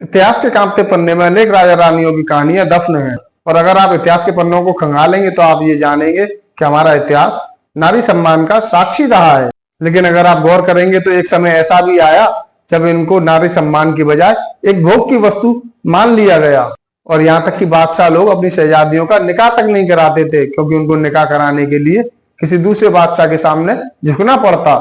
इतिहास के कांपते पन्ने में अनेक राजा रानियों की कहानियां दफन हैं। और अगर आप इतिहास के पन्नों को खंगालेंगे तो आप ये जानेंगे कि हमारा इतिहास नारी सम्मान का साक्षी रहा है। लेकिन अगर आप गौर करेंगे तो एक समय ऐसा भी आया जब इनको नारी सम्मान की बजाय एक भोग की वस्तु मान लिया गया। और यहाँ तक कि बादशाह लोग अपनी शहजादियों का निकाह तक नहीं कराते थे, क्योंकि उनको निकाह कराने के लिए किसी दूसरे बादशाह के सामने झुकना पड़ता।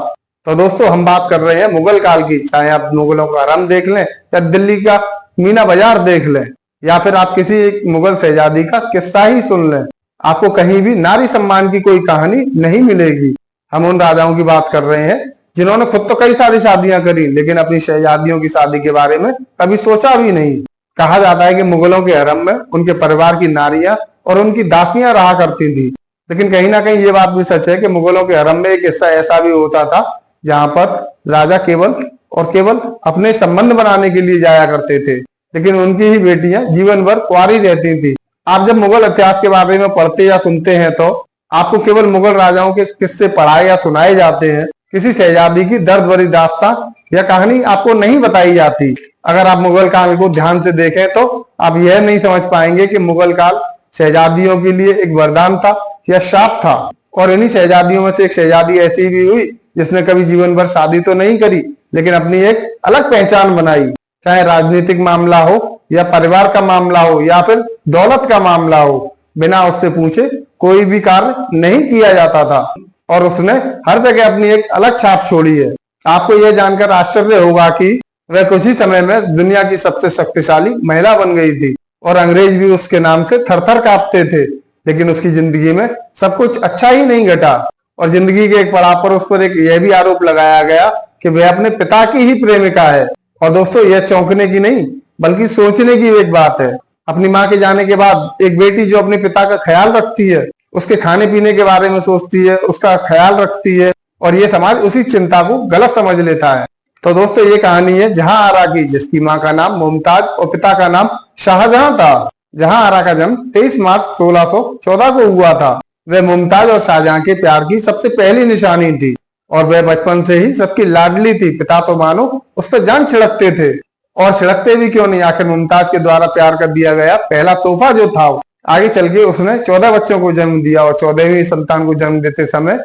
तो दोस्तों, हम बात कर रहे हैं मुगल काल की। चाहे आप मुगलों का हरम देख लें या दिल्ली का मीना बाजार देख लें या फिर आप किसी एक मुगल शहजादी का किस्सा ही सुन लें, आपको कहीं भी नारी सम्मान की कोई कहानी नहीं मिलेगी। हम उन राजाओं की बात कर रहे हैं जिन्होंने खुद तो कई सारी शादियां करी, लेकिन अपनी शहजादियों की शादी के बारे में कभी सोचा भी नहीं। कहा जाता है कि मुगलों के हरम में उनके परिवार की नारियां और उनकी दासियां रहा करती थी। लेकिन कहीं ना कहीं ये बात भी सच है कि मुगलों के हरम में एक हिस्सा ऐसा भी होता था जहां पर राजा केवल अपने संबंध बनाने के लिए जाया करते थे, लेकिन उनकी ही बेटियां जीवन भर कुंवारी रहती थी। आप जब मुगल इतिहास के बारे में पढ़ते या सुनते हैं तो आपको केवल मुगल राजाओं के किस्से पढ़ाए या सुनाए जाते हैं। किसी शहजादी की दर्द भरी दास्तान या कहानी आपको नहीं बताई जाती। अगर आप मुगल काल को ध्यान से देखें तो आप यह नहीं समझ पाएंगे कि मुगल काल शहजादियों के लिए एक वरदान था या शाप था। और इन्हीं शहजादियों में से एक शहजादी ऐसी भी हुई जिसने कभी जीवन भर शादी तो नहीं करी, लेकिन अपनी एक अलग पहचान बनाई। चाहे राजनीतिक मामला हो या परिवार का मामला हो या फिर दौलत का मामला हो, बिना उससे पूछे कोई भी कार्य नहीं किया जाता था और उसने हर जगह अपनी एक अलग छाप छोड़ी है। आपको यह जानकर आश्चर्य होगा कि वह कुछ ही समय में दुनिया की सबसे शक्तिशाली महिला बन गई थी और अंग्रेज भी उसके नाम से थरथर कांपते थे। लेकिन उसकी जिंदगी में सब कुछ अच्छा ही नहीं घटा और जिंदगी के एक पड़ाव पर उस पर एक यह भी आरोप लगाया गया कि वह अपने पिता की ही प्रेमिका है। और दोस्तों, यह चौंकने की नहीं बल्कि सोचने की एक बात है। अपनी मां के जाने के बाद एक बेटी जो अपने पिता का ख्याल रखती है, उसके खाने पीने के बारे में सोचती है, उसका ख्याल रखती है, और ये समाज उसी चिंता को गलत समझ लेता है। तो दोस्तों, ये कहानी है जहां आरा की, जिसकी मां का नाम मुमताज और पिता का नाम शाहजहां था। जहां आरा का जन्म 23 मार्च 1614 को हुआ था। वह मुमताज और शाहजहां के प्यार की सबसे पहली निशानी थी और वह बचपन से ही सबकी लाडली थी। पिता तो मानो उस पर जान छिड़कते थे, और छिड़कते भी क्यों नहीं, आखिर मुमताज के द्वारा प्यार कर दिया गया पहला तोहफा जो था। आगे चल के उसने 14 बच्चों को जन्म दिया और 14वीं संतान को जन्म देते समय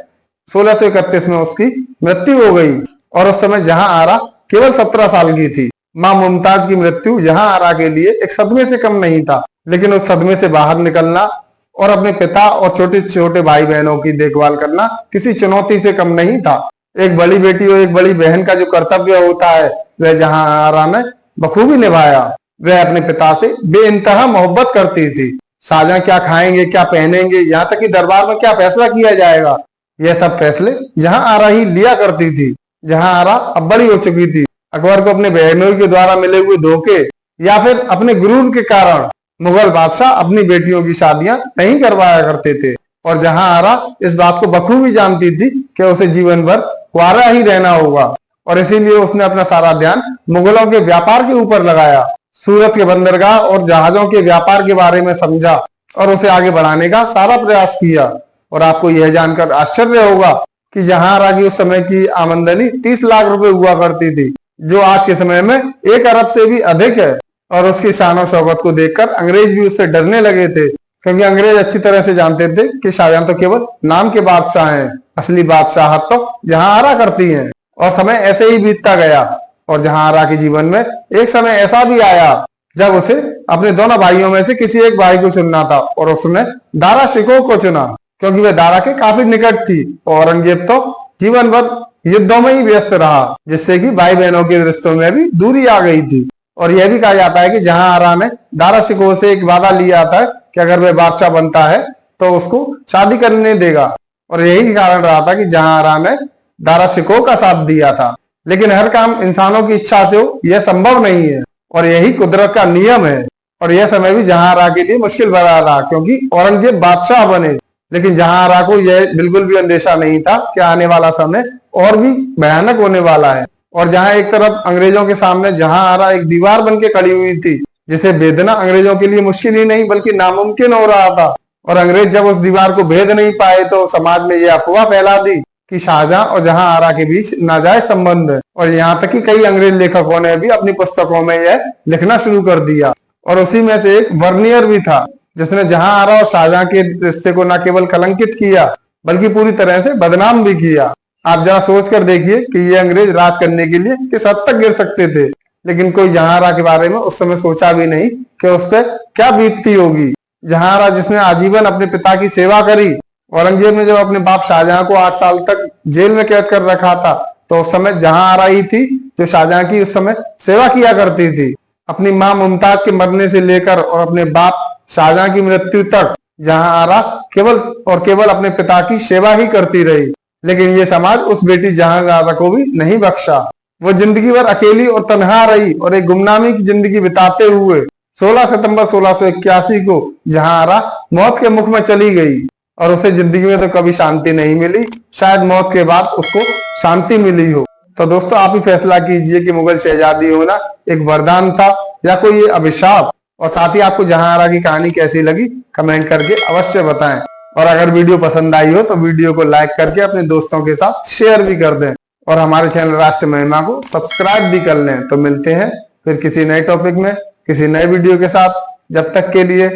1631 में उसकी मृत्यु हो गई। और उस समय जहां आरा केवल 17 साल की थी। मां मुमताज की मृत्यु जहां आरा के लिए एक सदमे से कम नहीं था, लेकिन उस सदमे से बाहर निकलना और अपने पिता और छोटे छोटे भाई बहनों की देखभाल करना किसी चुनौती से कम नहीं था। एक बड़ी बेटी और एक बड़ी बहन का जो कर्तव्य होता है, वह जहां आरा ने बखूबी निभाया। वह अपने पिता से बेइंतहा मोहब्बत करती थी। शाहजहां क्या खाएंगे, क्या पहनेंगे, यहाँ तक कि दरबार में क्या फैसला किया जाएगा, यह सब फैसले जहां आरा ही लिया करती थी। जहां आरा अब बड़ी हो चुकी थी। अकबर को अपने बहनों के द्वारा मिले हुए धोखे या फिर अपने गुरूर के कारण मुगल बादशाह अपनी बेटियों की शादियां नहीं करवाया करते थे। और जहां आरा इस बात को बखूबी जानती थी कि उसे जीवन भर कुंवारा ही रहना होगा, और इसीलिए उसने अपना सारा ध्यान मुगलों के व्यापार के ऊपर लगाया। सूरत के बंदरगाह और जहाजों के व्यापार के बारे में समझा और उसे आगे बढ़ाने का सारा प्रयास किया। और आपको यह जानकर आश्चर्य होगा कि जहां आरा की उस समय की आमदनी 30 लाख रुपए हुआ करती थी, जो आज के समय में 1 अरब से भी अधिक है। और उसकी शान और शौकत को देखकर अंग्रेज भी उससे डरने लगे थे, क्योंकि अंग्रेज अच्छी तरह से जानते थे कि शाहजहां तो केवल नाम के बादशाह हैं, असली बादशाहत तो जहां आरा करती हैं। और समय ऐसे ही बीतता गया और जहां आरा के जीवन में एक समय ऐसा भी आया जब उसे अपने दोनों भाइयों में से किसी एक भाई को चुनना था, और उसने दारा शिकोह को चुना, क्योंकि वह दारा के काफी निकट थी। औरंगजेब तो जीवन भर युद्धों में ही व्यस्त रहा, जिससे कि भाई बहनों के रिश्तों में भी दूरी आ गई थी। और यह भी कहा जाता है कि जहां आरा ने दारा शिकोह से एक वादा लिया था कि अगर वह बादशाह बनता है तो उसको शादी करने देगा, और यही कारण रहा था कि जहां आरा ने दारा शिकोह का साथ दिया था। लेकिन हर काम इंसानों की इच्छा से हो यह संभव नहीं है, और यही कुदरत का नियम है। और यह समय भी जहां आरा के लिए मुश्किल भरा रहा, क्योंकि औरंगजेब बादशाह बने। लेकिन जहां आरा को यह बिल्कुल भी अंदेशा नहीं था कि आने वाला समय और भी भयानक होने वाला है। और जहां एक तरफ अंग्रेजों के सामने जहां आरा एक दीवार बन के खड़ी हुई थी, जिसे भेदना अंग्रेजों के लिए मुश्किल ही नहीं बल्कि नामुमकिन हो रहा था। और अंग्रेज जब उस दीवार को भेद नहीं पाए तो समाज में यह अफवाह फैला दी कि शाहजहां और जहांआरा के बीच नाजायज संबंध है। और यहाँ तक कि कई अंग्रेज लेखकों ने भी अपनी पुस्तकों में यह लिखना शुरू कर दिया। और उसी में से एक वर्नियर भी था, जिसने जहांआरा और शाहजहां के रिश्ते को न केवल कलंकित किया बल्कि पूरी तरह से बदनाम भी किया। आप जरा सोच कर देखिए कि ये अंग्रेज राज करने के लिए किस हद तक गिर सकते थे, लेकिन कोई जहांआरा के बारे में उस समय सोचा भी नहीं कि उस पर क्या बीतती होगी। जहांआरा जिसने आजीवन अपने पिता की सेवा करी। औरंगजेब ने जब अपने बाप शाहजहां को 8 साल तक जेल में कैद कर रखा था, तो उस समय जहांआरा ही थी जो शाहजहां की उस समय सेवा किया करती थी। अपनी मां मुमताज के मरने से लेकर और अपने बाप शाहजहां की मृत्यु तक जहांआरा केवल और केवल अपने पिता की सेवा ही करती रही। लेकिन ये समाज उस बेटी जहांआरा को भी नहीं बख्शा। वो जिंदगी भर अकेली और तनहा रही और एक गुमनामी की जिंदगी बिताते हुए 16 सितंबर 1681 को जहांआरा मौत के मुख में चली गई। और उसे जिंदगी में तो कभी शांति नहीं मिली, शायद मौत के बाद उसको शांति मिली हो। तो दोस्तों, आप ही फैसला कीजिए कि मुगल शहजादी होना एक वरदान था या कोई ये अभिशाप। और साथ ही आपको जहांआरा की कहानी कैसी लगी कमेंट करके अवश्य बताएं। और अगर वीडियो पसंद आई हो तो वीडियो को लाइक करके अपने दोस्तों के साथ शेयर भी कर दें और हमारे चैनल राष्ट्र महिमा को सब्सक्राइब भी कर लें। तो मिलते हैं फिर किसी नए टॉपिक में किसी नए वीडियो के साथ। जब तक के लिए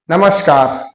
नमस्कार।